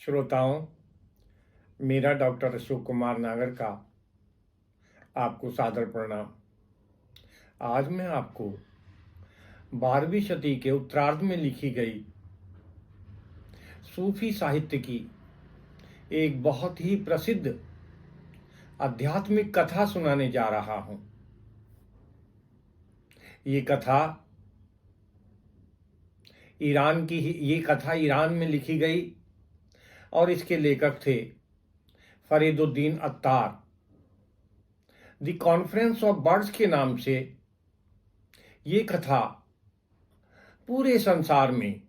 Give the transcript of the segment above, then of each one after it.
श्रोताओं, मेरा डॉक्टर अशोक कुमार नागर का आपको सादर प्रणाम। आज मैं आपको 12वीं शती के उत्तरार्ध में लिखी गई सूफी साहित्य की एक बहुत ही प्रसिद्ध आध्यात्मिक कथा सुनाने जा रहा हूं। ये कथा ईरान में लिखी गई और इसके लेखक थे Fariduddin Attar. The conference of birds के नाम से ये कथा पूरे संसार में,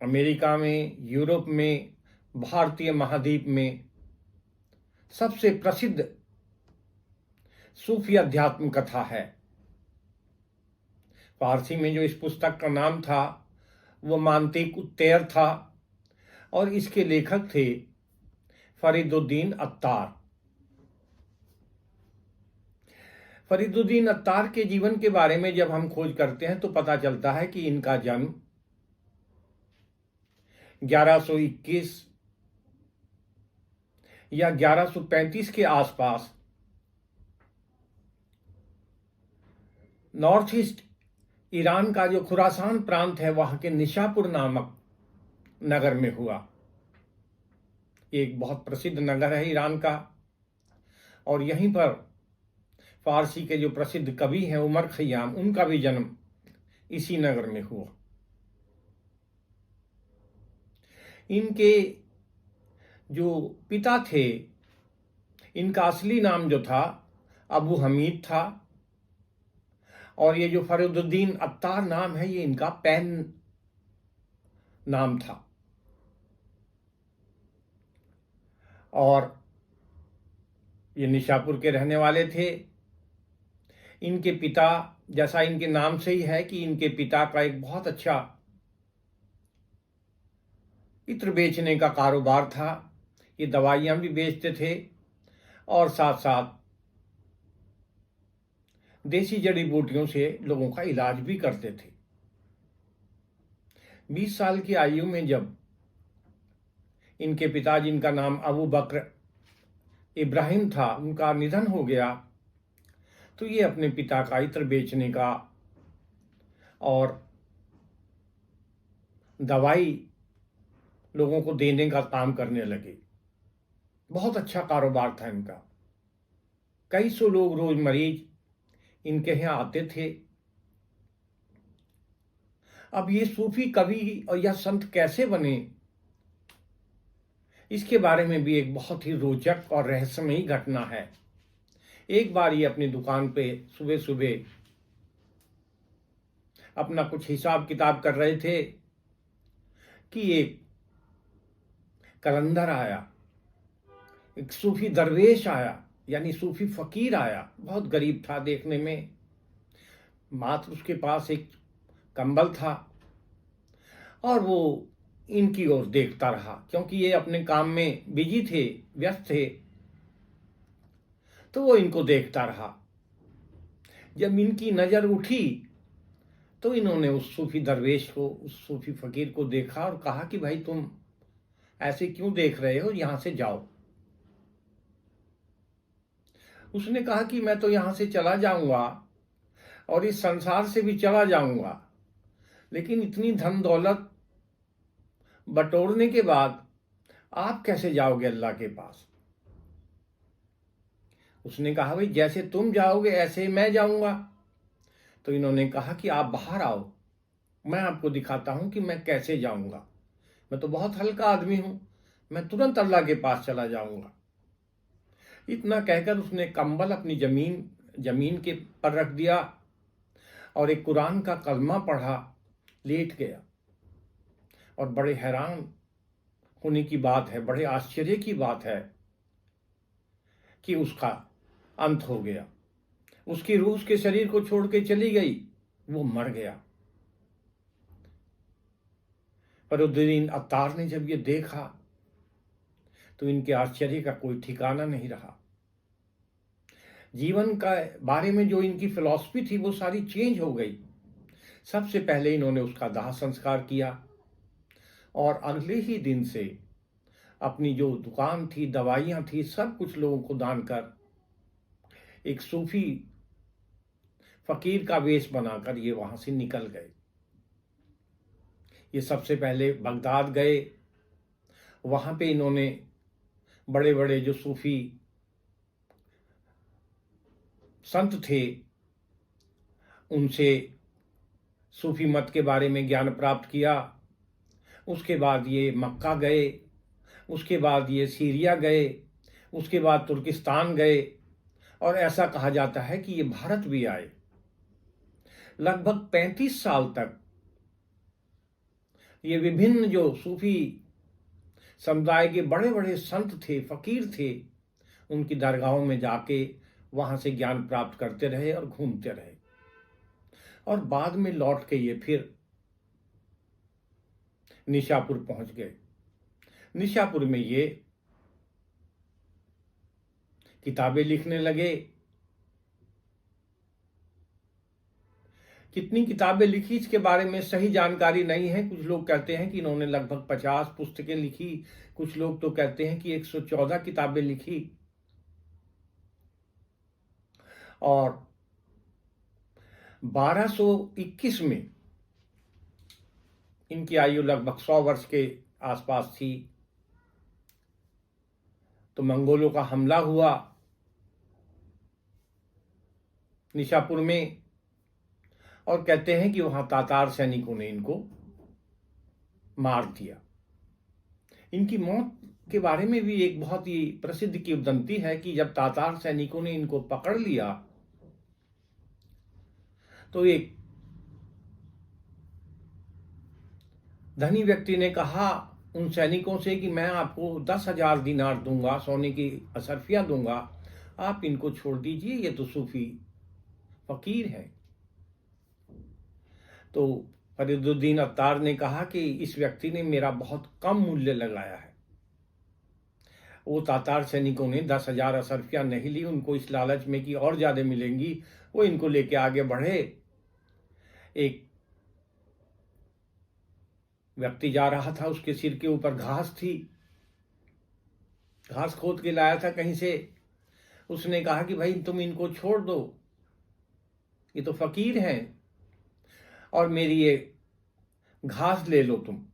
अमेरिका में, यूरोप में, भारतीय महाद्वीप में सबसे प्रसिद्ध सूफी अध्यात्म कथा है। फारसी में जो इस पुस्तक का नाम था वो मांतिक उत्तेर था और इसके लेखक थे फरीदुद्दीन अत्तार। फरीदुद्दीन अत्तार के जीवन के बारे में जब हम खोज करते हैं तो पता चलता है कि इनका जन्म 1121 या 1135 के आसपास नॉर्थ ईस्ट ईरान का जो खुरासान प्रांत है वहां के निशापुर नामक नगर में हुआ। एक बहुत प्रसिद्ध नगर है ईरान का और यहीं पर फारसी के जो प्रसिद्ध कवि हैं उमर खयाम, उनका भी जन्म इसी नगर में हुआ। इनके जो पिता थे, इनका असली नाम जो था अबू हमीद था और ये जो फरीदुद्दीन अत्तार नाम है ये इनका पैन नाम था। और ये निशापुर के रहने वाले थे। इनके पिता, जैसा इनके नाम से ही है कि इनके पिता का एक बहुत अच्छा इत्र बेचने का कारोबार था। ये दवाइयां भी बेचते थे और साथ साथ देसी जड़ी बूटियों से लोगों का इलाज भी करते थे। 20 साल की आयु में जब इनके पिता, जिनका नाम अबू बकर इब्राहिम था, उनका निधन हो गया तो ये अपने पिता का इत्र बेचने का और दवाई लोगों को देने का काम करने लगे। बहुत अच्छा कारोबार था इनका। कई सौ लोग रोज मरीज इनके यहाँ आते थे। अब ये सूफी कवि और यह संत कैसे बने, इसके बारे में भी एक बहुत ही रोचक और रहस्यमयी घटना है। एक बार ये अपनी दुकान पे सुबह सुबह अपना कुछ हिसाब किताब कर रहे थे कि एक कलंदर आया, एक सूफी दरवेश आया, यानी सूफी फकीर आया। बहुत गरीब था देखने में, मात्र उसके पास एक कंबल था और वो इनकी ओर देखता रहा क्योंकि ये अपने काम में बिजी थे, व्यस्त थे, तो वो इनको देखता रहा। जब इनकी नजर उठी तो इन्होंने उस सूफी दरवेश को, उस सूफी फकीर को देखा और कहा कि भाई तुम ऐसे क्यों देख रहे हो, यहां से जाओ। उसने कहा कि मैं तो यहां से चला जाऊंगा और इस संसार से भी चला जाऊंगा, लेकिन इतनी धन दौलत बटोरने के बाद आप कैसे जाओगे अल्लाह के पास। उसने कहा भाई जैसे तुम जाओगे ऐसे मैं जाऊंगा। तो इन्होंने कहा कि आप बाहर आओ, मैं आपको दिखाता हूं कि मैं कैसे जाऊंगा। मैं तो बहुत हल्का आदमी हूं, मैं तुरंत अल्लाह के पास चला जाऊंगा। इतना कहकर उसने कंबल अपनी जमीन के पर रख दिया और एक कुरान का कलमा पढ़ा, लेट गया। और बड़े हैरान होने की बात है, बड़े आश्चर्य की बात है कि उसका अंत हो गया। उसकी रूह उसके शरीर को छोड़ के चली गई, वो मर गया। फरीदुद्दीन अत्तार ने जब ये देखा तो इनके आश्चर्य का कोई ठिकाना नहीं रहा। जीवन का बारे में जो इनकी फिलॉसफी थी वो सारी चेंज हो गई। सबसे पहले इन्होंने उसका दाह संस्कार किया और अगले ही दिन से अपनी जो दुकान थी, दवाइयाँ थी, सब कुछ लोगों को दान कर एक सूफी फकीर का वेश बनाकर ये वहाँ से निकल गए। ये सबसे पहले बगदाद गए। वहाँ पे इन्होंने बड़े बड़े जो सूफी संत थे उनसे सूफी मत के बारे में ज्ञान प्राप्त किया। उसके बाद ये मक्का गए, उसके बाद ये सीरिया गए, उसके बाद तुर्किस्तान गए, और ऐसा कहा जाता है कि ये भारत भी आए। लगभग 35 साल तक ये विभिन्न जो सूफी समुदाय के बड़े बड़े संत थे, फकीर थे, उनकी दरगाहों में जाके वहाँ से ज्ञान प्राप्त करते रहे और घूमते रहे। और बाद में लौट के ये फिर निशापुर पहुंच गए। निशापुर में ये किताबें लिखने लगे। कितनी किताबें लिखी इसके बारे में सही जानकारी नहीं है। कुछ लोग कहते हैं कि इन्होंने लगभग 50 पुस्तकें लिखी, कुछ लोग तो कहते हैं कि 114 किताबें लिखी, और 1221 में इनकी आयु लगभग 100 वर्ष के आसपास थी तो मंगोलों का हमला हुआ निशापुर में, और कहते हैं कि वहां तातार सैनिकों ने इनको मार दिया। इनकी मौत के बारे में भी एक बहुत ही प्रसिद्ध किंवदंती है कि जब तातार सैनिकों ने इनको पकड़ लिया तो एक धनी व्यक्ति ने कहा उन सैनिकों से कि मैं आपको 10,000 दिनार दूंगा, सोने की अशर्फियां दूंगा, आप इनको छोड़ दीजिए, ये तो सूफी फकीर है। तो फरीदुद्दीन अत्तार ने कहा कि इस व्यक्ति ने मेरा बहुत कम मूल्य लगाया है। वो तातार सैनिकों ने 10,000 अशर्फियां नहीं ली, उनको इस लालच में कि और ज्यादा मिलेंगी, वो इनको लेके आगे बढ़े। एक व्यक्ति जा रहा था, उसके सिर के ऊपर घास थी, घास खोद के लाया था कहीं से। उसने कहा कि भाई तुम इनको छोड़ दो, ये तो फकीर हैं, और मेरी ये घास ले लो तुम।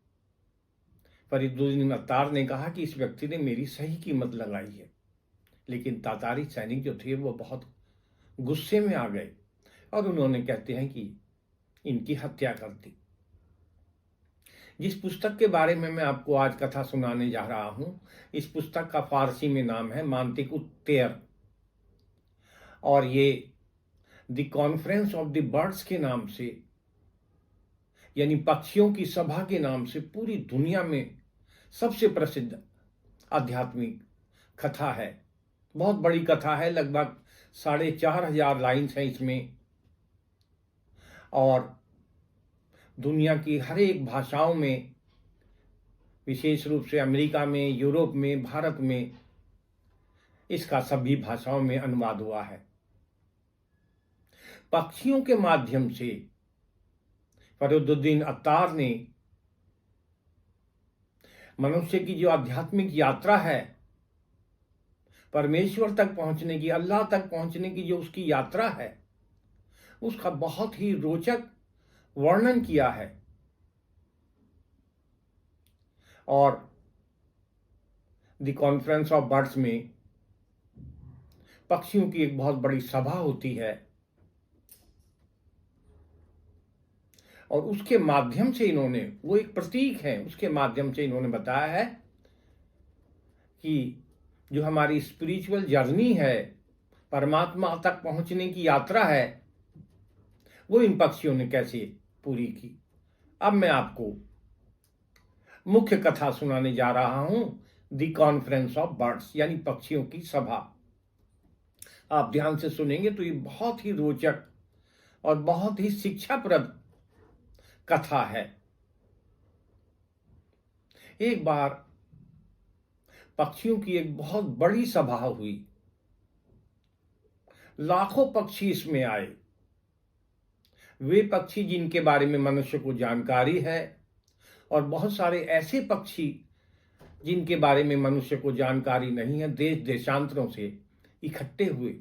फरीदुद्दीन अत्तार ने कहा कि इस व्यक्ति ने मेरी सही कीमत लगाई है, लेकिन तातारी सैनिक जो थे वो बहुत गुस्से में आ गए और उन्होंने कहते हैं कि इनकी हत्या कर दी। जिस पुस्तक के बारे में मैं आपको आज कथा सुनाने जा रहा हूं, इस पुस्तक का फारसी में नाम है मांतिक उत्तेर, और ये the conference of the birds के नाम से, यानी पक्षियों की सभा के नाम से पूरी दुनिया में सबसे प्रसिद्ध आध्यात्मिक कथा है। बहुत बड़ी कथा है, लगभग 4,500 लाइन्स हैं इसमें, और दुनिया की हर एक भाषाओं में, विशेष रूप से अमेरिका में, यूरोप में, भारत में इसका सभी भाषाओं में अनुवाद हुआ है। पक्षियों के माध्यम से फरीदुद्दीन अत्तार ने मनुष्य की जो आध्यात्मिक यात्रा है, परमेश्वर तक पहुंचने की, अल्लाह तक पहुंचने की जो उसकी यात्रा है, उसका बहुत ही रोचक वर्णन किया है। और द कॉन्फ्रेंस ऑफ बर्ड्स में पक्षियों की एक बहुत बड़ी सभा होती है, और उसके माध्यम से इन्होंने, वो एक प्रतीक है, उसके माध्यम से इन्होंने बताया है कि जो हमारी स्पिरिचुअल जर्नी है, परमात्मा तक पहुंचने की यात्रा है, वो इन पक्षियों ने कैसे पूरी की। अब मैं आपको मुख्य कथा सुनाने जा रहा हूं, द कॉन्फ्रेंस ऑफ बर्ड्स, यानी पक्षियों की सभा। आप ध्यान से सुनेंगे तो ये बहुत ही रोचक और बहुत ही शिक्षाप्रद कथा है। एक बार पक्षियों की एक बहुत बड़ी सभा हुई, लाखों पक्षी इसमें आए। वे पक्षी जिनके बारे में मनुष्य को जानकारी है, और बहुत सारे ऐसे पक्षी जिनके बारे में मनुष्य को जानकारी नहीं है, देश देशांतरों से इकट्ठे हुए।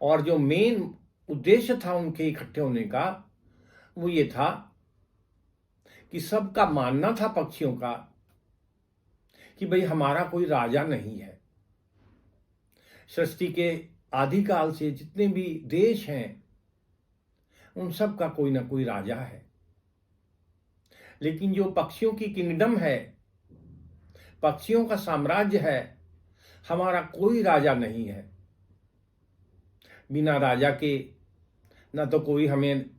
और जो मेन उद्देश्य था उनके इकट्ठे होने का, वो ये था कि सबका मानना था पक्षियों का कि भाई हमारा कोई राजा नहीं है। सृष्टि के आदिकाल से जितने भी देश हैं उन सब का कोई ना कोई राजा है, लेकिन जो पक्षियों की किंगडम है, पक्षियों का साम्राज्य है, हमारा कोई राजा नहीं है। बिना राजा के ना तो कोई हमें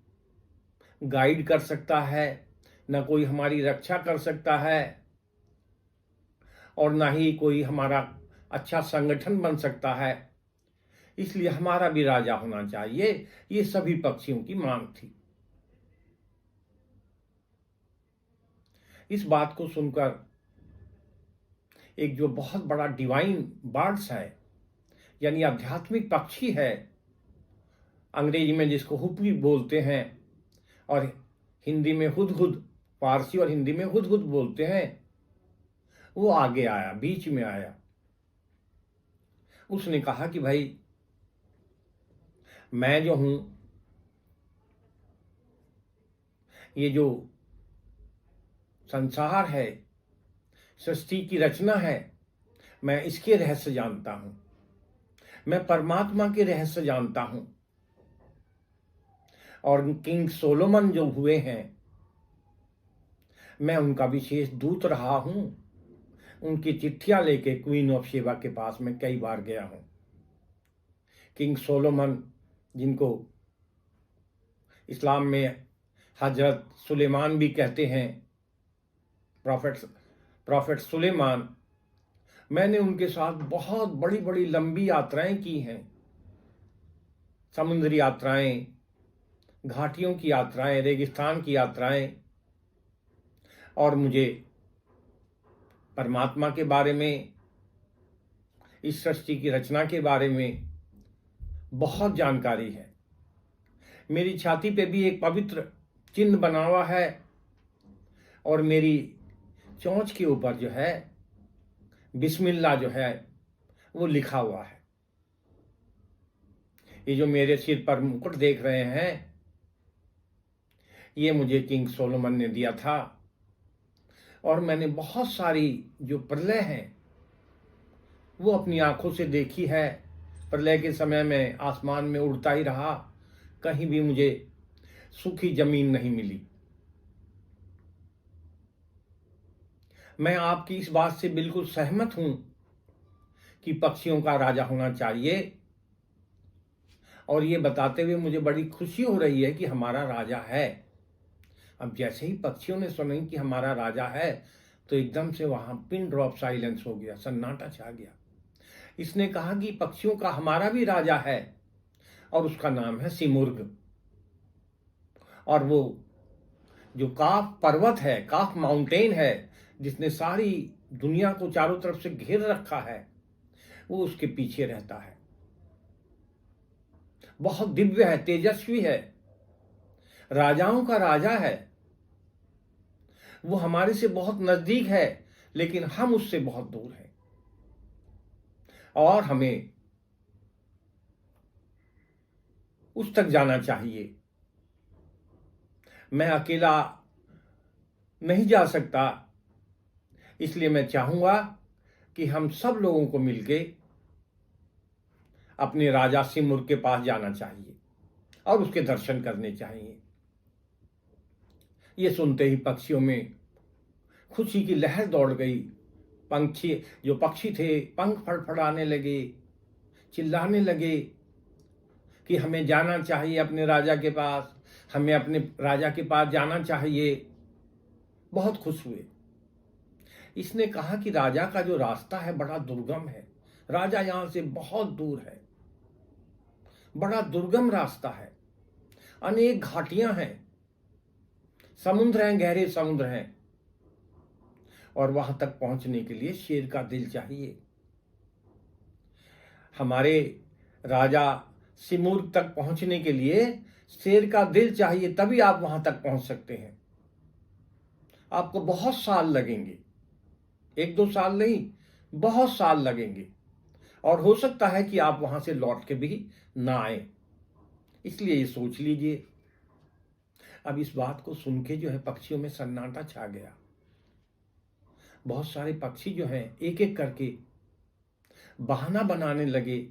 गाइड कर सकता है, ना कोई हमारी रक्षा कर सकता है, और ना ही कोई हमारा अच्छा संगठन बन सकता है। इसलिए हमारा भी राजा होना चाहिए। ये सभी पक्षियों की मांग थी। इस बात को सुनकर एक जो बहुत बड़ा डिवाइन बर्ड्स है, यानी आध्यात्मिक पक्षी है, अंग्रेजी में जिसको हुपी बोलते हैं और हिंदी में हुदहुद, फारसी और हिंदी में हुदहुद बोलते हैं, वो आगे आया, बीच में आया। उसने कहा कि भाई मैं जो हूं, ये जो संसार है, सृष्टि की रचना है, मैं इसके रहस्य जानता हूं। मैं परमात्मा के रहस्य जानता हूं। और किंग सोलोमन जो हुए हैं, मैं उनका विशेष दूत रहा हूं। उनकी चिट्ठियां लेके क्वीन ऑफ शेबा के पास मैं कई बार गया हूं। किंग सोलोमन, जिनको इस्लाम में हजरत सुलेमान भी कहते हैं, प्रॉफेट सुलेमान, मैंने उनके साथ बहुत बड़ी बड़ी लंबी यात्राएं की हैं। समुद्री यात्राएं, घाटियों की यात्राएं, रेगिस्तान की यात्राएं। और मुझे परमात्मा के बारे में, इस सृष्टि की रचना के बारे में बहुत जानकारी है। मेरी छाती पे भी एक पवित्र चिन्ह बना हुआ है और मेरी चोंच के ऊपर जो है बिस्मिल्लाह जो है वो लिखा हुआ है। ये जो मेरे सिर पर मुकुट देख रहे हैं, ये मुझे किंग सोलोमन ने दिया था। और मैंने बहुत सारी जो प्रलय हैं वो अपनी आंखों से देखी है। प्रलय के समय में आसमान में उड़ता ही रहा, कहीं भी मुझे सूखी जमीन नहीं मिली। मैं आपकी इस बात से बिल्कुल सहमत हूं कि पक्षियों का राजा होना चाहिए। और ये बताते हुए मुझे बड़ी खुशी हो रही है कि हमारा राजा है। अब जैसे ही पक्षियों ने सुना कि हमारा राजा है, तो एकदम से वहां पिन ड्रॉप साइलेंस हो गया, सन्नाटा छा गया। इसने कहा कि पक्षियों का हमारा भी राजा है और उसका नाम है सिमुर्ग। और वो जो काफ पर्वत है, काफ माउंटेन है, जिसने सारी दुनिया को चारों तरफ से घेर रखा है, वो उसके पीछे रहता है। बहुत दिव्य है, तेजस्वी है, राजाओं का राजा है। वो हमारे से बहुत नजदीक है, लेकिन हम उससे बहुत दूर हैं। और हमें उस तक जाना चाहिए। मैं अकेला नहीं जा सकता, इसलिए मैं चाहूंगा कि हम सब लोगों को मिलके अपने राजा सिमुर्ग के पास जाना चाहिए और उसके दर्शन करने चाहिए। ये सुनते ही पक्षियों में खुशी की लहर दौड़ गई। जो पक्षी थे, पंख फड़फड़ाने लगे, चिल्लाने लगे कि हमें जाना चाहिए अपने राजा के पास, हमें अपने राजा के पास जाना चाहिए। बहुत खुश हुए। इसने कहा कि राजा का जो रास्ता है बड़ा दुर्गम है, राजा यहां से बहुत दूर है, बड़ा दुर्गम रास्ता है, अनेक घाटियां हैं, समुद्र हैं, गहरे समुद्र हैं, और वहां तक पहुंचने के लिए शेर का दिल चाहिए। हमारे राजा सिमुर्ग तक पहुंचने के लिए शेर का दिल चाहिए, तभी आप वहां तक पहुंच सकते हैं। आपको बहुत साल लगेंगे। 1-2 साल नहीं, बहुत साल लगेंगे और हो सकता है कि आप वहां से लौट के भी ना आए। इसलिए ये सोच लीजिए। अब इस बात को सुन के जो है पक्षियों में सन्नाटा छा गया। बहुत सारे पक्षी जो हैं एक एक करके बहाना बनाने लगे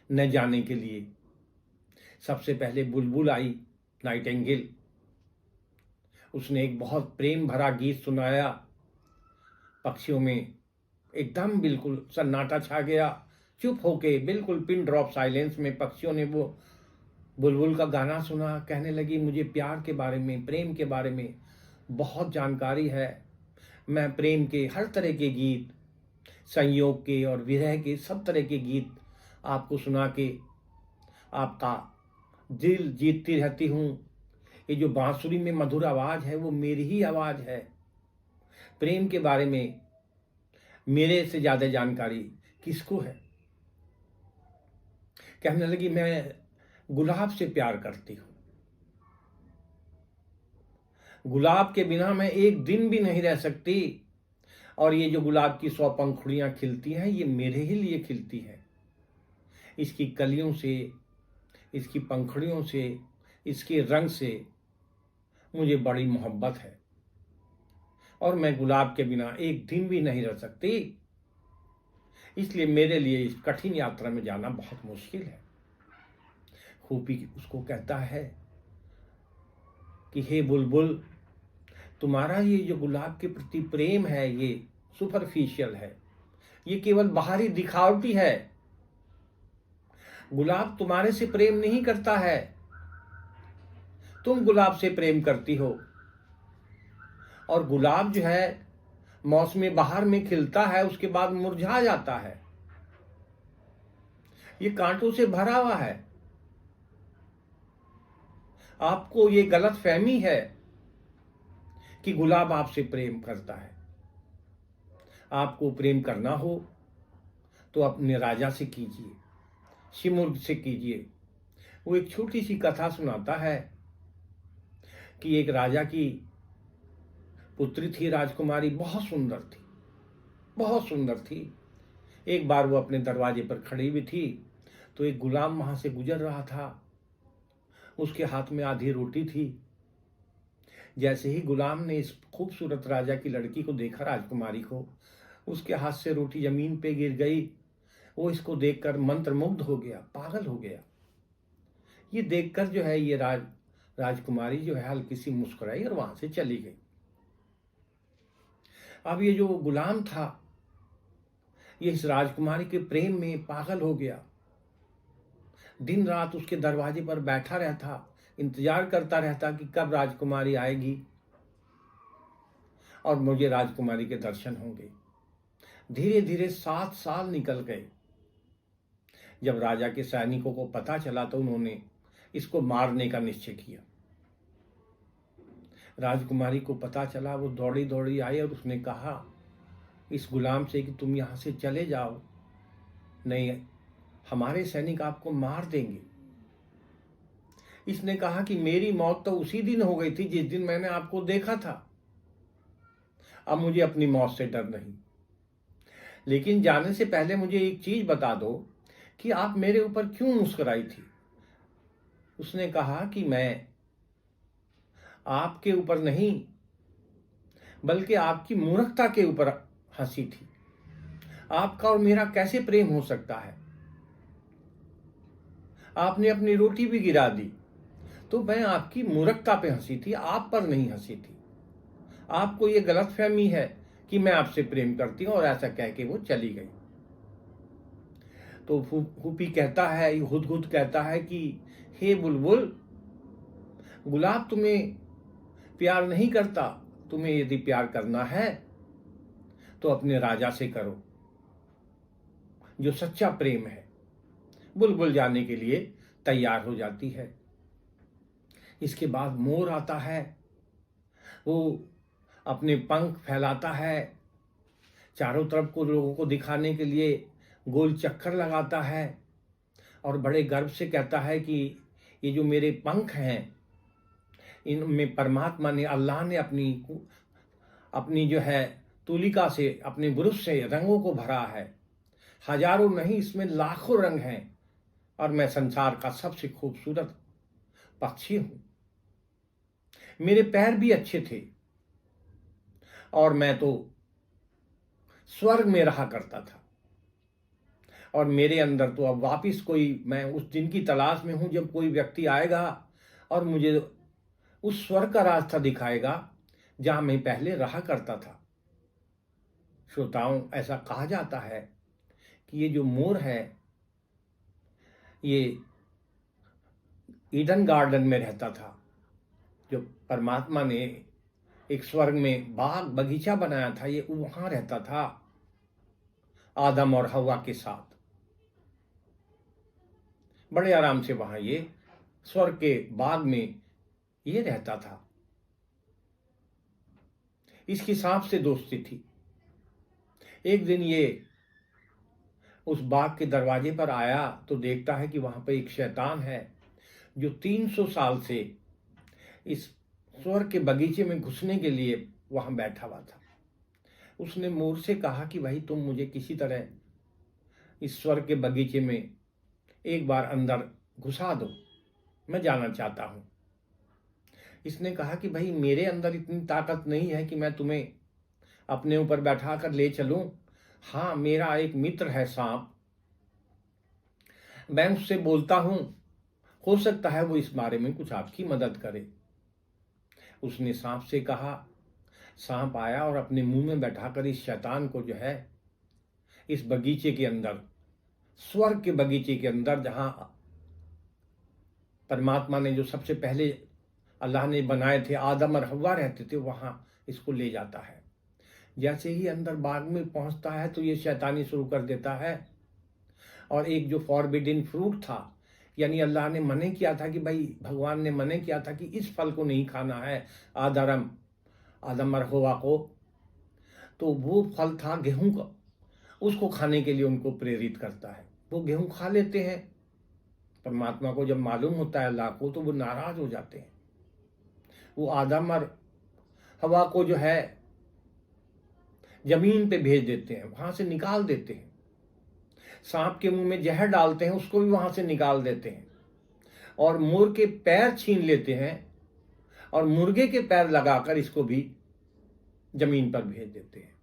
न जाने के लिए। सबसे पहले बुलबुल आई, नाइटिंगेल। उसने एक बहुत प्रेम भरा गीत सुनाया। पक्षियों में एकदम बिल्कुल सन्नाटा छा गया। चुप होके बिल्कुल पिन ड्रॉप साइलेंस में पक्षियों ने वो बुलबुल का गाना सुना। कहने लगी, मुझे प्यार के बारे में, प्रेम के बारे में बहुत जानकारी है। मैं प्रेम के हर तरह के गीत, संयोग के और विरह के सब तरह के गीत आपको सुना के आपका दिल जीतती रहती हूँ। ये जो बांसुरी में मधुर आवाज़ है वो मेरी ही आवाज़ है। प्रेम के बारे में मेरे से ज़्यादा जानकारी किसको है। कहने लगी, मैं गुलाब से प्यार करती हूँ। गुलाब के बिना मैं एक दिन भी नहीं रह सकती। और ये जो गुलाब की 100 पंखुड़ियाँ खिलती हैं, ये मेरे ही लिए खिलती हैं। इसकी कलियों से, इसकी पंखुड़ियों से, इसके रंग से मुझे बड़ी मोहब्बत है और मैं गुलाब के बिना एक दिन भी नहीं रह सकती। इसलिए मेरे लिए इस कठिन यात्रा में जाना बहुत मुश्किल है। खूपी उसको कहता है कि हे बुलबुल, तुम्हारा ये जो गुलाब के प्रति प्रेम है ये सुपरफिशियल है, ये केवल बाहरी दिखावटी है। गुलाब तुम्हारे से प्रेम नहीं करता है, तुम गुलाब से प्रेम करती हो। और गुलाब जो है मौसम बहार में खिलता है, उसके बाद मुरझा जाता है। ये कांटों से भरा हुआ है। आपको ये गलत फहमी है कि गुलाब आपसे प्रेम करता है। आपको प्रेम करना हो तो अपने राजा से कीजिए, शिमुर्ग से कीजिए। वो एक छोटी सी कथा सुनाता है कि एक राजा की पुत्री थी, राजकुमारी, बहुत सुंदर थी, बहुत सुंदर थी। एक बार वो अपने दरवाजे पर खड़ी हुई थी तो एक गुलाम वहां से गुजर रहा था। उसके हाथ में आधी रोटी थी। जैसे ही गुलाम ने इस खूबसूरत राजा की लड़की को देखा, राजकुमारी को, उसके हाथ से रोटी जमीन पे गिर गई। वो इसको देखकर मंत्रमुग्ध हो गया, पागल हो गया। ये देखकर जो है ये राजकुमारी जो है हल्की सी मुस्कुराई और वहां से चली गई। अब ये जो गुलाम था ये इस राजकुमारी के प्रेम में पागल हो गया। दिन रात उसके दरवाजे पर बैठा रहता, इंतजार करता रहता कि कब राजकुमारी आएगी और मुझे राजकुमारी के दर्शन होंगे। धीरे धीरे 7 साल निकल गए। जब राजा के सैनिकों को पता चला तो उन्होंने इसको मारने का निश्चय किया। राजकुमारी को पता चला, वो दौड़ी दौड़ी आई और उसने कहा इस गुलाम से कि तुम यहाँ से चले जाओ, नहीं हमारे सैनिक आपको मार देंगे। इसने कहा कि मेरी मौत तो उसी दिन हो गई थी जिस दिन मैंने आपको देखा था। अब मुझे अपनी मौत से डर नहीं। लेकिन जाने से पहले मुझे एक चीज बता दो कि आप मेरे ऊपर क्यों मुस्कुराई थी। उसने कहा कि मैं आपके ऊपर नहीं बल्कि आपकी मूर्खता के ऊपर हंसी थी। आपका और मेरा कैसे प्रेम हो सकता है? आपने अपनी रोटी भी गिरा दी, तो मैं आपकी मूर्खता पे हंसी थी, आप पर नहीं हंसी थी। आपको ये गलतफहमी है कि मैं आपसे प्रेम करती हूं। और ऐसा कह के वो चली गई। तो हुपी कहता है, हुदहुद कहता है कि हे बुलबुल, गुलाब तुम्हें प्यार नहीं करता। तुम्हें यदि प्यार करना है तो अपने राजा से करो, जो सच्चा प्रेम है। बुलबुल जाने के लिए तैयार हो जाती है। इसके बाद मोर आता है। वो अपने पंख फैलाता है, चारों तरफ को लोगों को दिखाने के लिए गोल चक्कर लगाता है और बड़े गर्व से कहता है कि ये जो मेरे पंख हैं इनमें परमात्मा ने, अल्लाह ने अपनी जो है तुलिका से, अपने ब्रुश से रंगों को भरा है। हजारों नहीं, इसमें लाखों रंग हैं और मैं संसार का सबसे खूबसूरत पक्षी हूं। मेरे पैर भी अच्छे थे और मैं तो स्वर्ग में रहा करता था। और मेरे अंदर तो अब वापिस कोई, मैं उस दिन की तलाश में हूं जब कोई व्यक्ति आएगा और मुझे उस स्वर्ग का रास्ता दिखाएगा जहां मैं पहले रहा करता था। श्रोताओं, ऐसा कहा जाता है कि ये जो मोर है ये ईडन गार्डन में रहता था। जो परमात्मा ने एक स्वर्ग में बाग बगीचा बनाया था, ये वहां रहता था आदम और हवा के साथ। बड़े आराम से वहां ये स्वर्ग के बाग में ये रहता था। इसकी सांप से दोस्ती थी। एक दिन ये उस बाग के दरवाजे पर आया तो देखता है कि वहां पर एक शैतान है जो 300 साल से इस स्वर्ग के बगीचे में घुसने के लिए वहां बैठा हुआ था। उसने मोर से कहा कि भाई तुम मुझे किसी तरह इस स्वर्ग के बगीचे में एक बार अंदर घुसा दो, मैं जाना चाहता हूं। इसने कहा कि भाई मेरे अंदर इतनी ताकत नहीं है कि मैं तुम्हें अपने ऊपर बैठा कर ले चलूं। हाँ, मेरा एक मित्र है सांप, मैं उससे बोलता हूं, हो सकता है वो इस बारे में कुछ आपकी मदद करे। उसने सांप से कहा। सांप आया और अपने मुंह में बैठाकर इस शैतान को जो है इस बगीचे के अंदर, स्वर्ग के बगीचे के अंदर, जहां परमात्मा ने जो सबसे पहले अल्लाह ने बनाए थे, आदम और हव्वा रहते थे, वहां इसको ले जाता है। जैसे ही अंदर बाग में पहुंचता है तो ये शैतानी शुरू कर देता है। और एक जो फॉरबिडन फ्रूट था, यानी अल्लाह ने मने किया था कि भाई, भगवान ने मने किया था कि इस फल को नहीं खाना है आदम और हव्वा को, तो वो फल था गेहूं का। उसको खाने के लिए उनको प्रेरित करता है। वो गेहूं खा लेते हैं। परमात्मा को जब मालूम होता है अल्लाह को, तो वो नाराज हो जाते हैं। वो आदम और हवा को जो है जमीन पे भेज देते हैं, वहां से निकाल देते हैं। सांप के मुंह में जहर डालते हैं, उसको भी वहां से निकाल देते हैं। और मोर के पैर छीन लेते हैं और मुर्गे के पैर लगाकर इसको भी जमीन पर भेज देते हैं।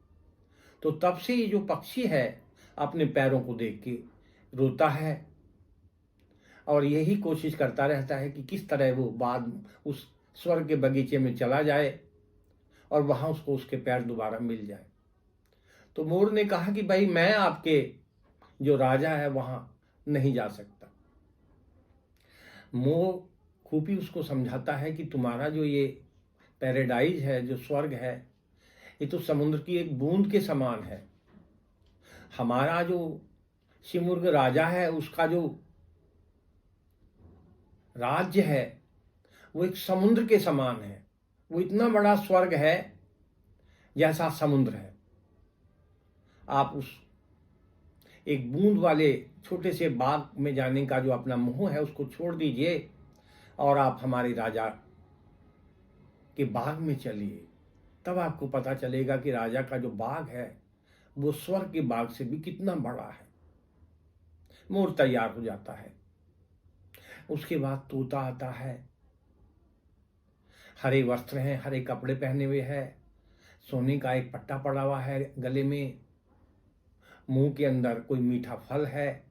तो तब से ये जो पक्षी है अपने पैरों को देख के रोता है और यही कोशिश करता रहता है कि किस तरह वो बाद उस स्वर्ग के बगीचे में चला जाए और वहां उसको उसके पैर दोबारा मिल जाए। तो मोर ने कहा कि भाई, मैं आपके जो राजा है वहां नहीं जा सकता। मोर खूबी उसको समझाता है कि तुम्हारा जो ये पैराडाइज है, जो स्वर्ग है, ये तो समुद्र की एक बूंद के समान है। हमारा जो शिमुर्ग राजा है, उसका जो राज्य है वो एक समुद्र के समान है। वो इतना बड़ा स्वर्ग है जैसा समुद्र है। आप उस एक बूंद वाले छोटे से बाग में जाने का जो अपना मोह है उसको छोड़ दीजिए और आप हमारे राजा के बाग में चलिए। तब आपको पता चलेगा कि राजा का जो बाग है वो स्वर्ग के बाग से भी कितना बड़ा है। मोर तैयार हो जाता है। उसके बाद तोता आता है। हरे वस्त्र हैं, हरे कपड़े पहने हुए है, सोने का एक पट्टा पड़ा हुआ है गले में, मुंह के अंदर कोई मीठा फल है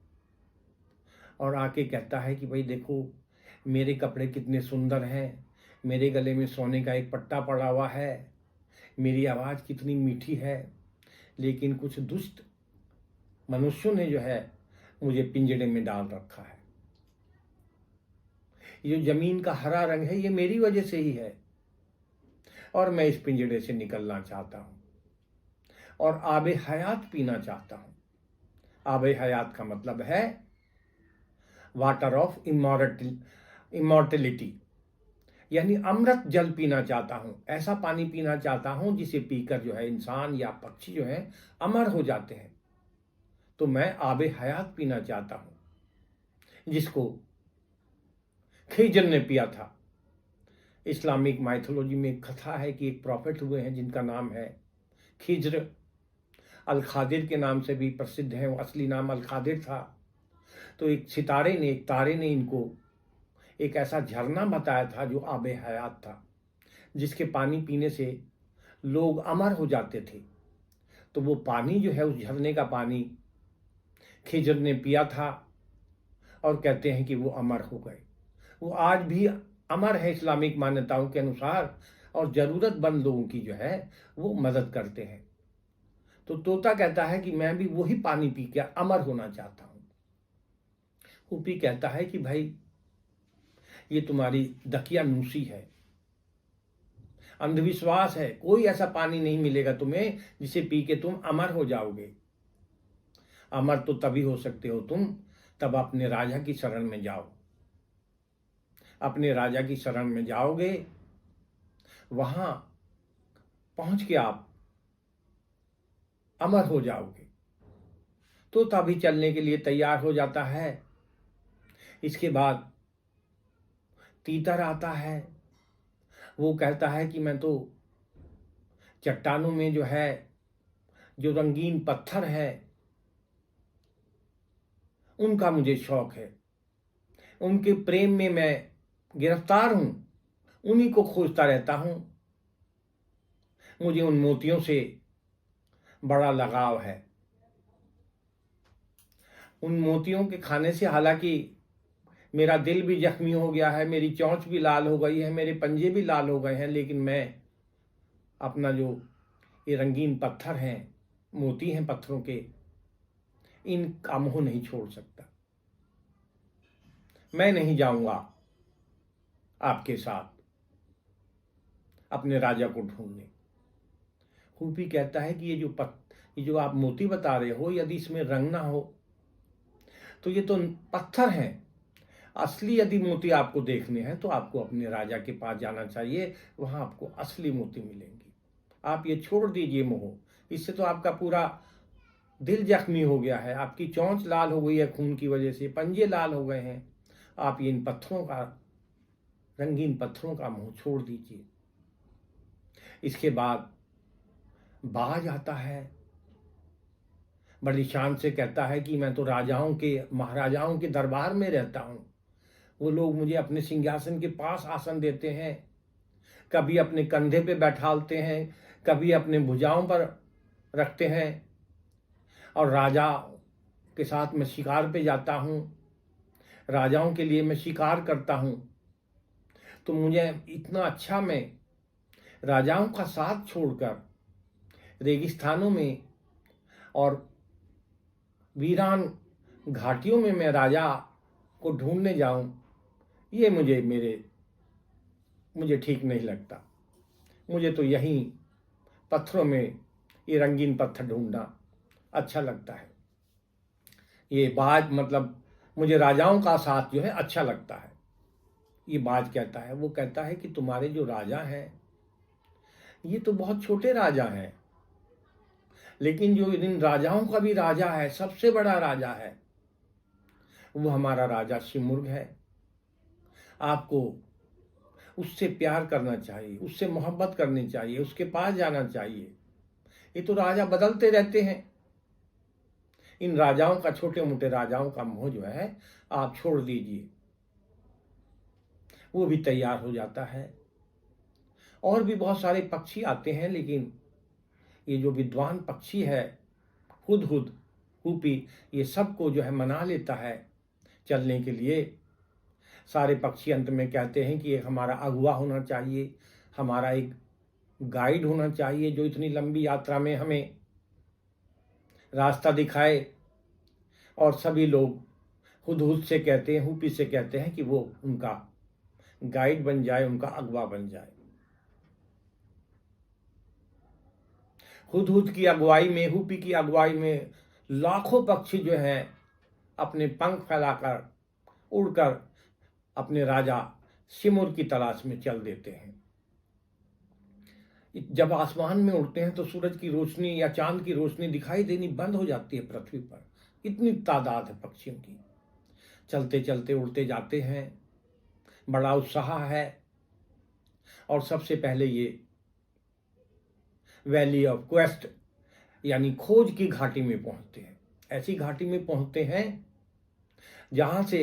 और आके कहता है कि भाई देखो, मेरे कपड़े कितने सुंदर हैं, मेरे गले में सोने का एक पट्टा पड़ा हुआ है, मेरी आवाज़ कितनी मीठी है, लेकिन कुछ दुष्ट मनुष्यों ने जो है मुझे पिंजड़े में डाल रखा है। ये जो जमीन का हरा रंग है ये मेरी वजह से ही है और मैं इस पिंजड़े से निकलना चाहता हूं और आबे हयात पीना चाहता हूं। आबे हयात का मतलब है वाटर ऑफ इमॉर्टलिटी, यानी अमृत जल पीना चाहता हूं। ऐसा पानी पीना चाहता हूं जिसे पीकर जो है इंसान या पक्षी जो है अमर हो जाते हैं। तो मैं आबे हयात पीना चाहता हूं जिसको खिजर ने पिया था। इस्लामिक माइथोलॉजी में एक कथा है कि एक प्रॉफिट हुए हैं जिनका नाम है खिज्र, अल खादिर के नाम से भी प्रसिद्ध हैं, वो असली नाम अल खादिर था। तो एक तारे ने इनको एक ऐसा झरना बताया था जो आबे हयात था, जिसके पानी पीने से लोग अमर हो जाते थे। तो वो पानी जो है, उस झरने का पानी खिज्र ने पिया था और कहते हैं कि वो अमर हो गए। वो आज भी अमर है इस्लामिक मान्यताओं के अनुसार, और ज़रूरतमंद लोगों की जो है वो मदद करते हैं। तो तोता कहता है कि मैं भी वही पानी पी के अमर होना चाहता हूँ। हुपी कहता है कि भाई ये तुम्हारी दकियानूसी है, अंधविश्वास है, कोई ऐसा पानी नहीं मिलेगा तुम्हें जिसे पी के तुम अमर हो जाओगे। अमर तो तभी हो सकते हो तुम, तब अपने राजा की शरण में जाओ। अपने राजा की शरण में जाओगे, वहां पहुंच के आप अमर हो जाओगे। तो तभी चलने के लिए तैयार हो जाता है। इसके बाद तीतर आता है। वो कहता है कि मैं तो चट्टानों में जो है, जो रंगीन पत्थर है, उनका मुझे शौक है, उनके प्रेम में मैं गिरफ्तार हूं, उन्हीं को खोजता रहता हूं। मुझे उन मोतियों से बड़ा लगाव है। उन मोतियों के खाने से हालांकि मेरा दिल भी जख्मी हो गया है, मेरी चोंच भी लाल हो गई है, मेरे पंजे भी लाल हो गए हैं, लेकिन मैं अपना जो ये रंगीन पत्थर हैं, मोती हैं पत्थरों के, इन का मोह नहीं छोड़ सकता। मैं नहीं जाऊंगा आपके साथ अपने राजा को ढूंढने। हुपी कहता है कि ये जो आप मोती बता रहे हो, यदि इसमें रंग ना हो तो ये तो पत्थर हैं। असली यदि मोती आपको देखने हैं तो आपको अपने राजा के पास जाना चाहिए, वहां आपको असली मोती मिलेंगे। आप ये छोड़ दीजिए मोह, इससे तो आपका पूरा दिल जख्मी हो गया है, आपकी चोंच लाल हो गई है खून की वजह से, पंजे लाल हो गए हैं। आप ये इन पत्थरों का, रंगीन पत्थरों का मोह छोड़ दीजिए। इसके बाद बाज आता है, बड़ी शान से कहता है कि मैं तो राजाओं के, महाराजाओं के दरबार में रहता हूं। वो लोग मुझे अपने सिंहासन के पास आसन देते हैं, कभी अपने कंधे पे बैठालते हैं, कभी अपने भुजाओं पर रखते हैं, और राजा के साथ मैं शिकार पे जाता हूँ, राजाओं के लिए मैं शिकार करता हूँ। तो मुझे इतना अच्छा, मैं राजाओं का साथ छोड़कर रेगिस्तानों में और वीरान घाटियों में मैं राजा को ढूंढने जाऊं, ये मुझे ठीक नहीं लगता। मुझे तो यहीं पत्थरों में ये रंगीन पत्थर ढूंढना अच्छा लगता है। ये बाज मतलब मुझे राजाओं का साथ जो है अच्छा लगता है, ये बाज कहता है। वो कहता है कि तुम्हारे जो राजा हैं ये तो बहुत छोटे राजा हैं, लेकिन जो इन राजाओं का भी राजा है, सबसे बड़ा राजा है, वो हमारा राजा शिमुर्ग है। आपको उससे प्यार करना चाहिए, उससे मोहब्बत करनी चाहिए, उसके पास जाना चाहिए। ये तो राजा बदलते रहते हैं। इन राजाओं का, छोटे मोटे राजाओं का मोह जो है आप छोड़ दीजिए। वो भी तैयार हो जाता है। और भी बहुत सारे पक्षी आते हैं, लेकिन ये जो विद्वान पक्षी है हुदहुद, हुपी, ये सबको जो है मना लेता है चलने के लिए। सारे पक्षी अंत में कहते हैं कि एक हमारा अगुवा होना चाहिए, हमारा एक गाइड होना चाहिए, जो इतनी लंबी यात्रा में हमें रास्ता दिखाए। और सभी लोग हुदहुद से कहते हैं, हुपी से कहते हैं कि वो उनका गाइड बन जाए, उनका अगुवा बन जाए। हुदहुद की अगुवाई में, हुपी की अगुवाई में लाखों पक्षी जो हैं अपने पंख फैलाकर उड़कर अपने राजा शिमुर की तलाश में चल देते हैं। जब आसमान में उड़ते हैं तो सूरज की रोशनी या चांद की रोशनी दिखाई देनी बंद हो जाती है पृथ्वी पर, इतनी तादाद है पक्षियों की। चलते चलते उड़ते जाते हैं, बड़ा उत्साह है। और सबसे पहले ये वैली ऑफ क्वेस्ट यानी खोज की घाटी में पहुंचते हैं। ऐसी घाटी में पहुंचते हैं जहां से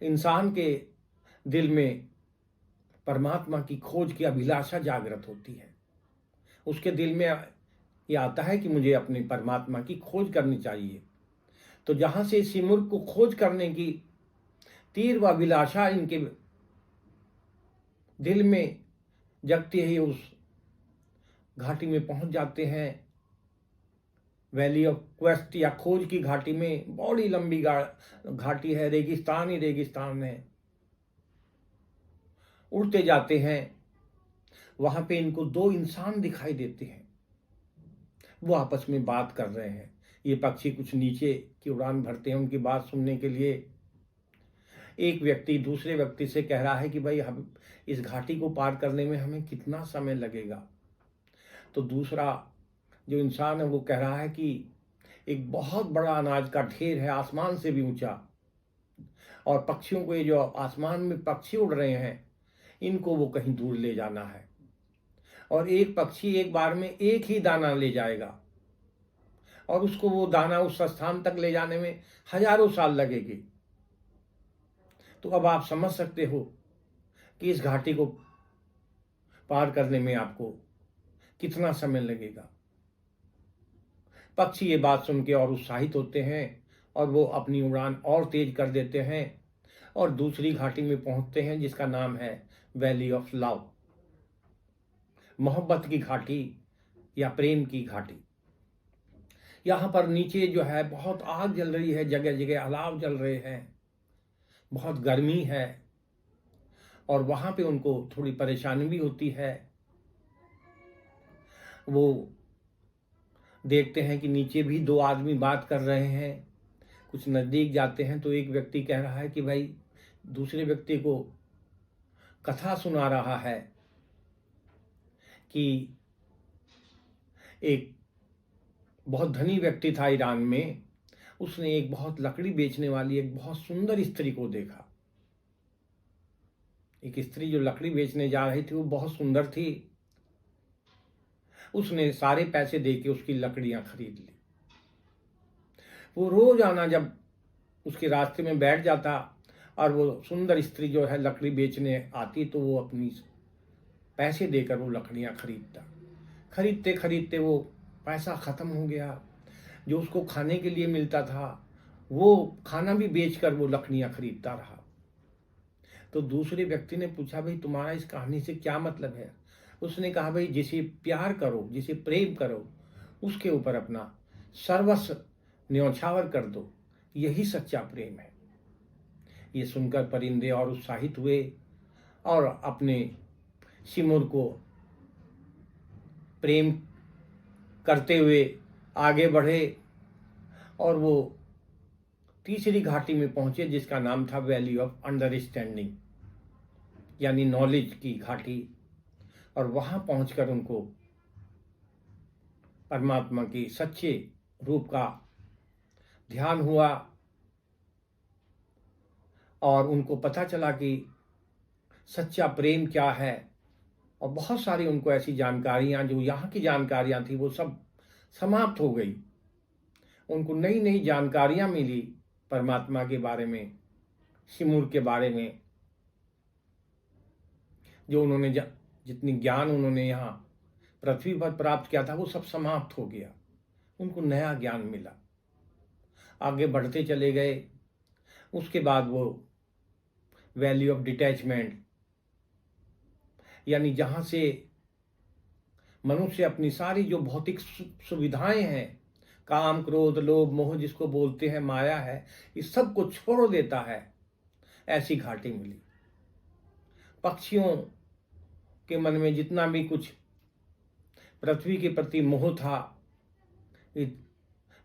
इंसान के दिल में परमात्मा की खोज की अभिलाषा जागृत होती है। उसके दिल में ये आता है कि मुझे अपने परमात्मा की खोज करनी चाहिए। तो जहां से सिमुर को खोज करने की तीव्र अभिलाषा इनके दिल में जगते ही उस घाटी में पहुंच जाते हैं। वैली ऑफ क्वेस्ट या खोज की घाटी में बड़ी लंबी घाटी है, रेगिस्तान ही रेगिस्तान है। उड़ते जाते हैं, वहां पे इनको दो इंसान दिखाई देते हैं। वो आपस में बात कर रहे हैं। ये पक्षी कुछ नीचे की उड़ान भरते हैं उनकी बात सुनने के लिए। एक व्यक्ति दूसरे व्यक्ति से कह रहा है कि भाई हम इस घाटी को पार करने में हमें कितना समय लगेगा। तो दूसरा जो इंसान है वो कह रहा है कि एक बहुत बड़ा अनाज का ढेर है, आसमान से भी ऊंचा, और पक्षियों को, ये जो आसमान में पक्षी उड़ रहे हैं, इनको वो कहीं दूर ले जाना है। और एक पक्षी एक बार में एक ही दाना ले जाएगा और उसको वो दाना उस स्थान तक ले जाने में हजारों साल लगेगी। तो अब आप समझ सकते हो कि इस घाटी को पार करने में आपको कितना समय लगेगा। पक्षी ये बात सुन के और उत्साहित होते हैं और वो अपनी उड़ान और तेज कर देते हैं और दूसरी घाटी में पहुंचते हैं जिसका नाम है वैली ऑफ लव, मोहब्बत की घाटी या प्रेम की घाटी। यहाँ पर नीचे जो है बहुत आग जल रही है, जगह जगह अलाव जल रहे हैं, बहुत गर्मी है और वहाँ पे उनको थोड़ी परेशानी भी होती है। वो देखते हैं कि नीचे भी दो आदमी बात कर रहे हैं। कुछ नज़दीक जाते हैं तो एक व्यक्ति कह रहा है कि भाई दूसरे व्यक्ति को कथा सुना रहा है कि एक बहुत धनी व्यक्ति था ईरान में, उसने एक बहुत लकड़ी बेचने वाली एक बहुत सुंदर स्त्री को देखा। एक स्त्री जो लकड़ी बेचने जा रही थी वो बहुत सुंदर थी। उसने सारे पैसे देके उसकी लकड़ियां खरीद ली। वो रोज आना जब उसके रास्ते में बैठ जाता और वो सुंदर स्त्री जो है लकड़ी बेचने आती तो वो अपनी पैसे देकर वो लकड़ियां खरीदता। खरीदते खरीदते वो पैसा ख़त्म हो गया। जो उसको खाने के लिए मिलता था वो खाना भी बेचकर वो लकड़ियां खरीदता रहा। तो दूसरे व्यक्ति ने पूछा भाई तुम्हारा इस कहानी से क्या मतलब है। उसने कहा भाई जिसे प्यार करो, जिसे प्रेम करो, उसके ऊपर अपना सर्वस्व न्यौछावर कर दो, यही सच्चा प्रेम है। ये सुनकर परिंदे और उत्साहित हुए और अपने सिमुर को प्रेम करते हुए आगे बढ़े और वो तीसरी घाटी में पहुंचे जिसका नाम था वैली ऑफ अंडरस्टैंडिंग यानी नॉलेज की घाटी। और वहां पहुंचकर उनको परमात्मा के सच्चे रूप का ध्यान हुआ और उनको पता चला कि सच्चा प्रेम क्या है। और बहुत सारी उनको ऐसी जानकारियां, जो यहाँ की जानकारियां थी, वो सब समाप्त हो गई। उनको नई नई जानकारियां मिली परमात्मा के बारे में, सिमुर के बारे में। जो उन्होंने जितनी ज्ञान उन्होंने यहाँ पृथ्वी पर प्राप्त किया था वो सब समाप्त हो गया। उनको नया ज्ञान मिला। आगे बढ़ते चले गए। उसके बाद वो वैली ऑफ डिटैचमेंट यानी जहाँ से मनुष्य अपनी सारी जो भौतिक सुविधाएं हैं, काम क्रोध लोभ मोह जिसको बोलते हैं माया है, इस सब को छोड़ देता है, ऐसी घाटी मिली। पक्षियों के मन में जितना भी कुछ पृथ्वी के प्रति मोह था,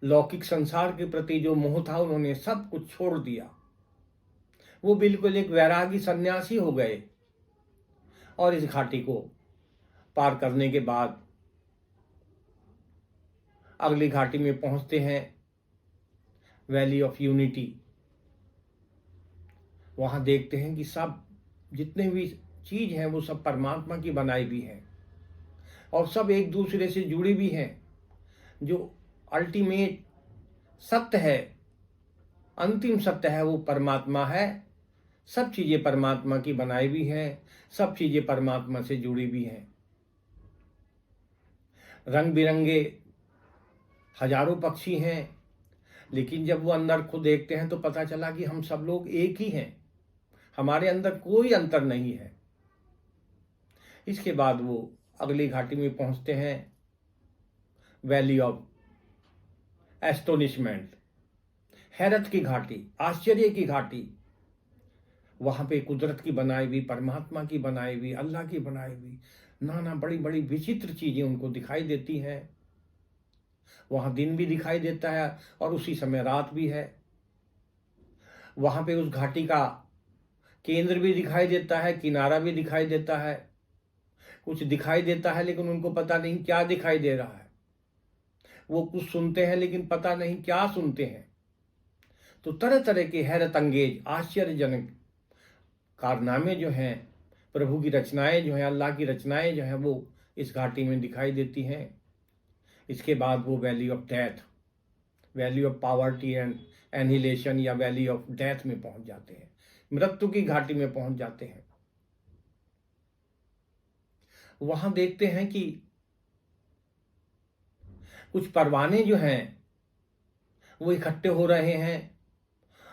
लौकिक संसार के प्रति जो मोह था, उन्होंने सब कुछ छोड़ दिया। वो बिल्कुल एक वैरागी सन्यासी हो गए और इस घाटी को पार करने के बाद अगली घाटी में पहुंचते हैं, वैली ऑफ यूनिटी। वहां देखते हैं कि सब जितने भी चीज हैं वो सब परमात्मा की बनाई भी है। और सब एक दूसरे से जुड़ी भी हैं। जो अल्टीमेट सत्य है, अंतिम सत्य है, वो परमात्मा है। सब चीज़ें परमात्मा की बनाई भी हैं, सब चीज़ें परमात्मा से जुड़ी भी हैं। रंग बिरंगे हजारों पक्षी हैं, लेकिन जब वो अंदर को देखते हैं तो पता चला कि हम सब लोग एक ही हैं, हमारे अंदर कोई अंतर नहीं है। इसके बाद वो अगली घाटी में पहुंचते हैं, वैली ऑफ एस्टोनिशमेंट, हैरत की घाटी, आश्चर्य की घाटी। वहाँ पे कुदरत की बनाई हुई, परमात्मा की बनाई हुई, अल्लाह की बनाई हुई नाना बड़ी बड़ी विचित्र चीज़ें उनको दिखाई देती हैं। वहाँ दिन भी दिखाई देता है और उसी समय रात भी है। वहाँ पे उस घाटी का केंद्र भी दिखाई देता है, किनारा भी दिखाई देता है। कुछ दिखाई देता है लेकिन उनको पता नहीं क्या दिखाई दे रहा है। वो कुछ सुनते हैं लेकिन पता नहीं क्या सुनते हैं। तो तरह तरह के हैरत अंगेज आश्चर्यजनक कारनामे जो हैं, प्रभु की रचनाएं जो हैं, अल्लाह की रचनाएं जो हैं, वो इस घाटी में दिखाई देती हैं। इसके बाद वो valley of death, valley of poverty and annihilation या वैली ऑफ डेथ में पहुंच जाते हैं, मृत्यु की घाटी में पहुंच जाते हैं। वहां देखते हैं कि कुछ परवाने जो हैं वो इकट्ठे हो रहे हैं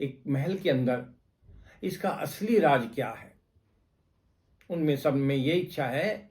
एक महल के अंदर, इसका असली राज क्या है। उनमें सब में ये इच्छा है,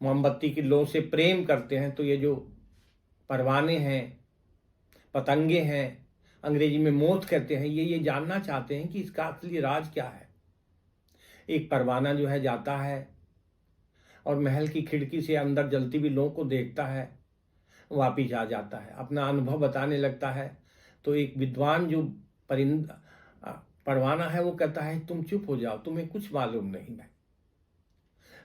मोमबत्ती की लौ से प्रेम करते हैं। तो ये जो परवाने हैं, पतंगे हैं, अंग्रेजी में मोथ कहते हैं, ये जानना चाहते हैं कि इसका असली राज क्या है। एक परवाना जो है जाता है और महल की खिड़की से अंदर जलती हुई लौ को देखता है, वापिस आ जाता है, अपना अनुभव बताने लगता है। तो एक विद्वान जो परवाना है वो कहता है तुम चुप हो जाओ, तुम्हें कुछ मालूम नहीं है।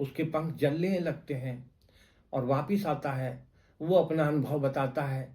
उसके पंख जलने लगते हैं और वापिस आता है। वो अपना अनुभव बताता है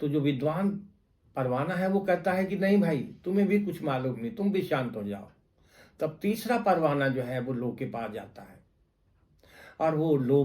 तो जो विद्वान परवाना है वो कहता है कि नहीं भाई, तुम्हें भी कुछ मालूम नहीं, तुम भी शांत हो जाओ। तब तीसरा परवाना जो है वो लौ के पास जाता है और वो लौ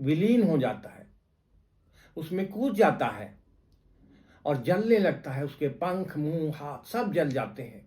विलीन हो जाता है, उसमें कूद जाता है और जलने लगता है। उसके पंख, मुंह, हाथ सब जल जाते हैं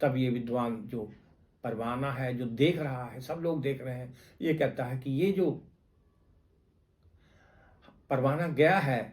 तब ये विद्वान जो परवाना है, जो देख रहा है, सब लोग देख रहे हैं, ये कहता है कि ये जो परवाना गया है,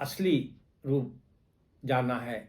असली रूप जाना है,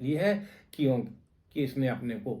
ली है, क्योंकि इसने अपने को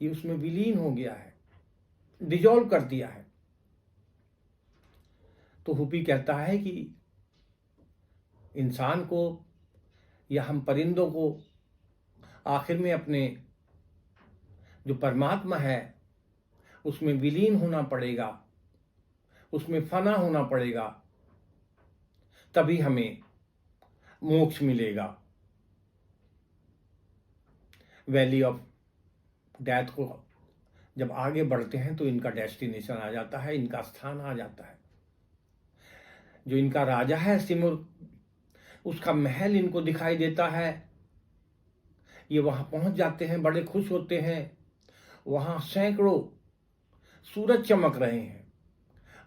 ये उसमें विलीन हो गया है, डिजॉल्व कर दिया है। तो हुपी कहता है कि इंसान को या हम परिंदों को आखिर में अपने जो परमात्मा है उसमें विलीन होना पड़ेगा, उसमें फना होना पड़ेगा, तभी हमें मोक्ष मिलेगा। वैली ऑफ डेथ को जब आगे बढ़ते हैं तो इनका डेस्टिनेशन आ जाता है, इनका स्थान आ जाता है। जो इनका राजा है सिमुर, उसका महल इनको दिखाई देता है। ये वहाँ पहुँच जाते हैं, बड़े खुश होते हैं। वहाँ सैकड़ों सूरज चमक रहे हैं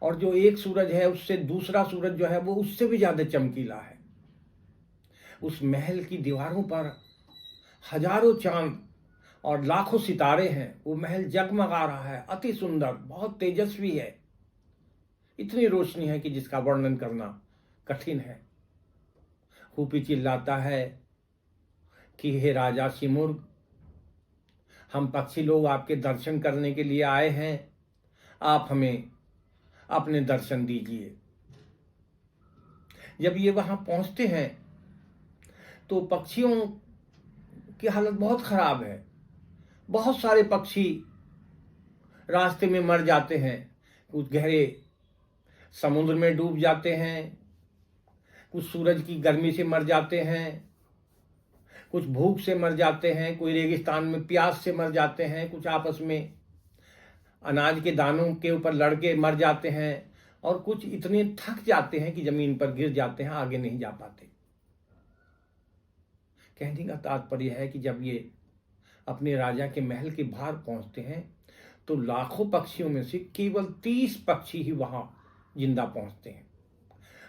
और जो एक सूरज है उससे दूसरा सूरज जो है वो उससे भी ज़्यादा चमकीला है। उस महल की दीवारों पर हजारों चांद और लाखों सितारे हैं। वो महल जगमगा रहा है, अति सुंदर, बहुत तेजस्वी है, इतनी रोशनी है कि जिसका वर्णन करना कठिन है। हुपी चिल्लाता है कि हे राजा सिमुर, हम पक्षी लोग आपके दर्शन करने के लिए आए हैं, आप हमें अपने दर्शन दीजिए। जब ये वहाँ पहुँचते हैं तो पक्षियों की हालत बहुत ख़राब है। बहुत सारे पक्षी रास्ते में मर जाते हैं, कुछ गहरे समुद्र में डूब जाते हैं, कुछ सूरज की गर्मी से मर जाते हैं, कुछ भूख से मर जाते हैं, कोई रेगिस्तान में प्यास से मर जाते हैं, कुछ आपस में अनाज के दानों के ऊपर लड़के मर जाते हैं, और कुछ इतने थक जाते हैं कि जमीन पर गिर जाते हैं, आगे नहीं जा पाते। कहने का तात्पर्य है कि जब ये अपने राजा के महल के बाहर पहुंचते हैं तो लाखों पक्षियों में से केवल 30 पक्षी ही वहां जिंदा पहुंचते हैं।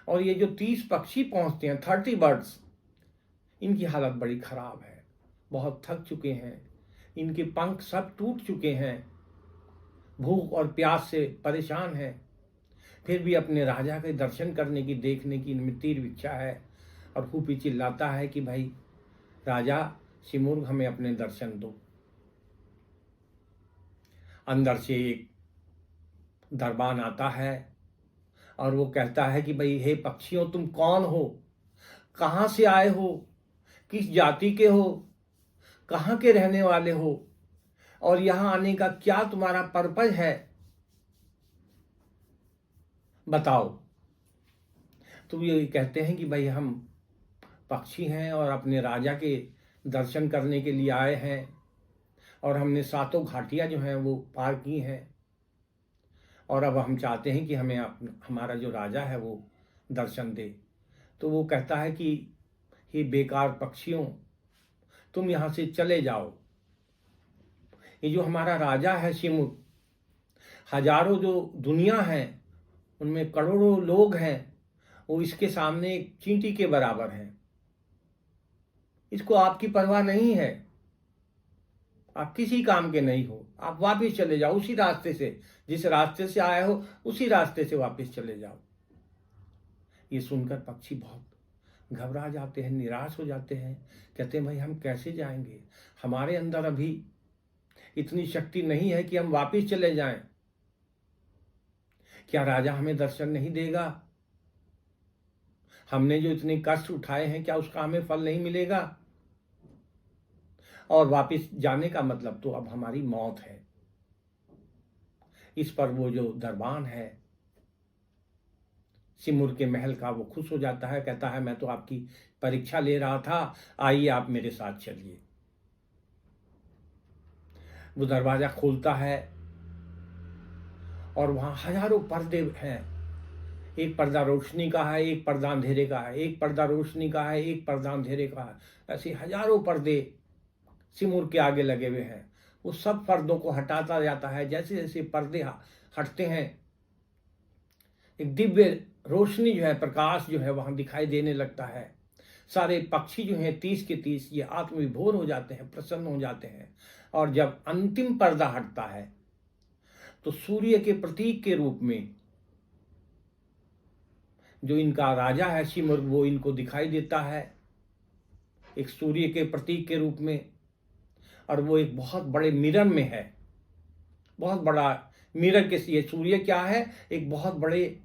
और ये जो 30 पक्षी पहुंचते हैं, 30 बर्ड्स, इनकी हालत बड़ी खराब है, बहुत थक चुके हैं, इनके पंख सब टूट चुके हैं, भूख और प्यास से परेशान हैं, फिर भी अपने राजा के दर्शन करने की, देखने की इनमें तीव्र इच्छा है। और खूबी चिल्लाता है कि भाई राजा सिमुर्ग, हमें अपने दर्शन दो। अंदर से एक दरबान आता है और वो कहता है कि भाई हे पक्षियों, तुम कौन हो, कहाँ से आए हो, किस जाति के हो, कहाँ के रहने वाले हो, और यहाँ आने का क्या तुम्हारा पर्पज है, बताओ। तो ये कहते हैं कि भाई हम पक्षी हैं और अपने राजा के दर्शन करने के लिए आए हैं, और हमने 7 घाटियाँ जो हैं वो पार की हैं, और अब हम चाहते हैं कि हमें हमारा जो राजा है वो दर्शन दे। तो वो कहता है कि ये बेकार पक्षियों, तुम यहाँ से चले जाओ। ये जो हमारा राजा है सिमुर, हजारों जो दुनिया है उनमें करोड़ों लोग हैं, वो इसके सामने एक चींटी के बराबर हैं। इसको आपकी परवाह नहीं है, आप किसी काम के नहीं हो, आप वापस चले जाओ उसी रास्ते से, जिस रास्ते से आए हो उसी रास्ते से वापस चले जाओ। ये सुनकर पक्षी बहुत घबरा जाते हैं, निराश हो जाते हैं, कहते हैं भाई हम कैसे जाएंगे, हमारे अंदर अभी इतनी शक्ति नहीं है कि हम वापस चले जाएं। क्या राजा हमें दर्शन नहीं देगा? हमने जो इतने कष्ट उठाए हैं, क्या उसका हमें फल नहीं मिलेगा? और वापस जाने का मतलब तो अब हमारी मौत है। इस पर वो जो दरबान है सिमुर के महल का, वो खुश हो जाता है, कहता है मैं तो आपकी परीक्षा ले रहा था, आइए आप मेरे साथ चलिए। वो दरवाजा खोलता है और वहां हजारों पर्दे हैं। एक पर्दा रोशनी का है, एक पर्दा अंधेरे का है, एक पर्दा रोशनी का है, एक पर्दा अंधेरे का है। ऐसे हजारों पर्दे सिमुर के आगे लगे हुए हैं। वो सब पर्दों को हटाता जाता है। जैसे जैसे पर्दे हटते हैं, एक दिव्य रोशनी जो है, प्रकाश जो है वहां दिखाई देने लगता है। सारे पक्षी जो हैं 30 के 30 ये आत्मविभोर हो जाते हैं, प्रसन्न हो जाते हैं। और जब अंतिम पर्दा हटता है तो सूर्य के प्रतीक के रूप में जो इनका राजा है सिमुर, वो इनको दिखाई देता है एक सूर्य के प्रतीक के रूप में। और वो एक बहुत बड़े मिरर में है, बहुत बड़ा मिरर के, ये सूर्य क्या है, एक बहुत बड़े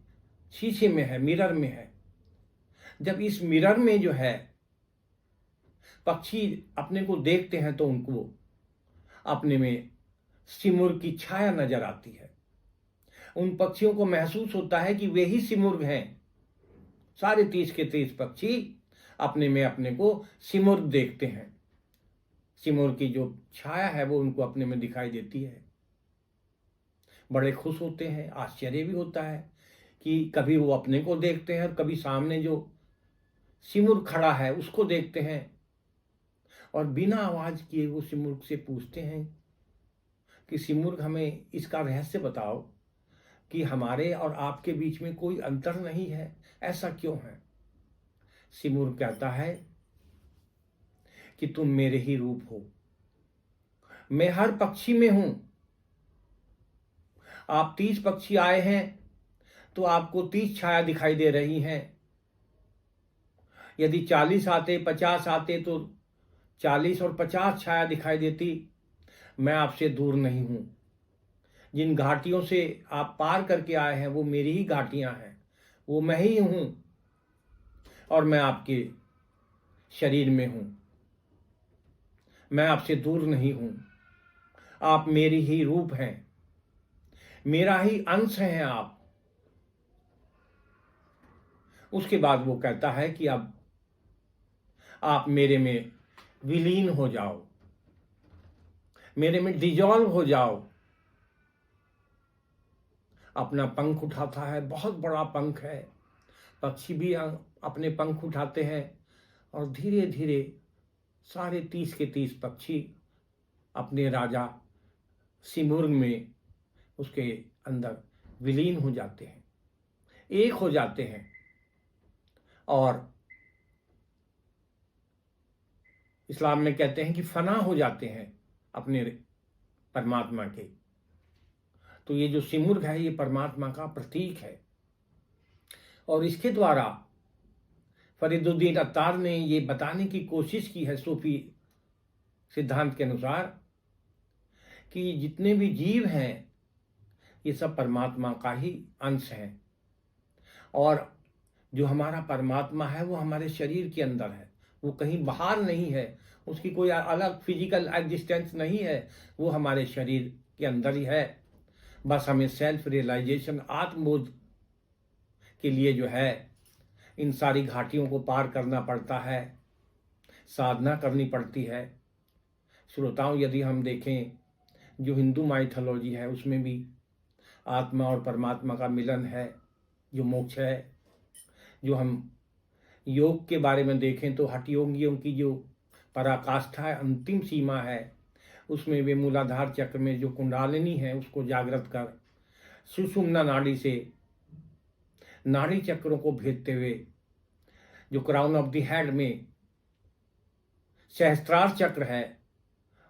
शीशे में है, मिरर में है। जब इस मिरर में जो है पक्षी अपने को देखते हैं तो उनको अपने में सिमुर की छाया नजर आती है। उन पक्षियों को महसूस होता है कि वे ही सिमुर हैं। सारे 30 के 30 पक्षी अपने में अपने को सिमुर देखते हैं। सिमुर की जो छाया है वो उनको अपने में दिखाई देती है। बड़े खुश होते हैं, आश्चर्य भी होता है कि कभी वो अपने को देखते हैं और कभी सामने जो सिमुर खड़ा है उसको देखते हैं। और बिना आवाज किए वो सिमुर से पूछते हैं कि सिमुर, हमें इसका रहस्य बताओ कि हमारे और आपके बीच में कोई अंतर नहीं है, ऐसा क्यों है? सिमुर कहता है कि तुम मेरे ही रूप हो, मैं हर पक्षी में हूं। आप 30 पक्षी आए हैं तो आपको 30 छाया दिखाई दे रही हैं। यदि 40 आते, 50 आते तो 40 और 50 छाया दिखाई देती। मैं आपसे दूर नहीं हूं। जिन घाटियों से आप पार करके आए हैं वो मेरी ही घाटियां हैं, वो मैं ही हूं, और मैं आपके शरीर में हूं। मैं आपसे दूर नहीं हूं, आप मेरी ही रूप हैं, मेरा ही अंश हैं आप। उसके बाद वो कहता है कि अब आप मेरे में विलीन हो जाओ, मेरे में डिजॉल्व हो जाओ। अपना पंख उठाता है, बहुत बड़ा पंख है, पक्षी भी अपने पंख उठाते हैं और धीरे धीरे सारे 30 के 30 पक्षी अपने राजा सिमुर्ग में उसके अंदर विलीन हो जाते हैं, एक हो जाते हैं और इस्लाम में कहते हैं कि फना हो जाते हैं अपने परमात्मा के। तो ये जो सिमुर्ग है ये परमात्मा का प्रतीक है और इसके द्वारा फरीदुद्दीन अत्तार ने ये बताने की कोशिश की है सूफी सिद्धांत के अनुसार कि जितने भी जीव हैं ये सब परमात्मा का ही अंश हैं और जो हमारा परमात्मा है वो हमारे शरीर के अंदर है, वो कहीं बाहर नहीं है, उसकी कोई अलग फिजिकल एग्जिस्टेंस नहीं है, वो हमारे शरीर के अंदर ही है। बस हमें सेल्फ रियलाइजेशन, आत्मबोध के लिए जो है इन सारी घाटियों को पार करना पड़ता है, साधना करनी पड़ती है। श्रोताओं, यदि हम देखें जो हिंदू माइथोलॉजी है उसमें भी आत्मा और परमात्मा का मिलन है, जो मोक्ष है। जो हम योग के बारे में देखें तो हठ योगियों की जो पराकाष्ठा है, अंतिम सीमा है, उसमें वे मूलाधार चक्र में जो कुंडलिनी है उसको जागृत कर सुषुम्ना नाड़ी से नाड़ी चक्रों को भेदते हुए जो क्राउन ऑफ द हेड में सहस्त्रार चक्र है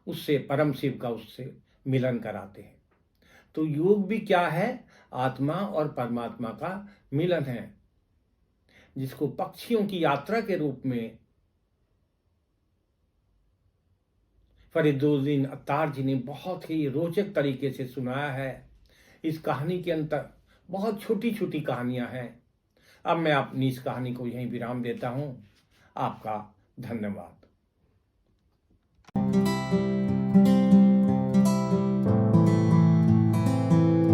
उससे परम शिव का उससे मिलन कराते हैं। तो योग भी क्या है? आत्मा और परमात्मा का मिलन है, जिसको पक्षियों की यात्रा के रूप में फरीदुद्दीन अत्तार जी ने बहुत ही रोचक तरीके से सुनाया है। इस कहानी के अंदर बहुत छोटी छोटी कहानियां हैं। अब मैं अपनी इस कहानी को यहीं विराम देता हूं। आपका धन्यवाद।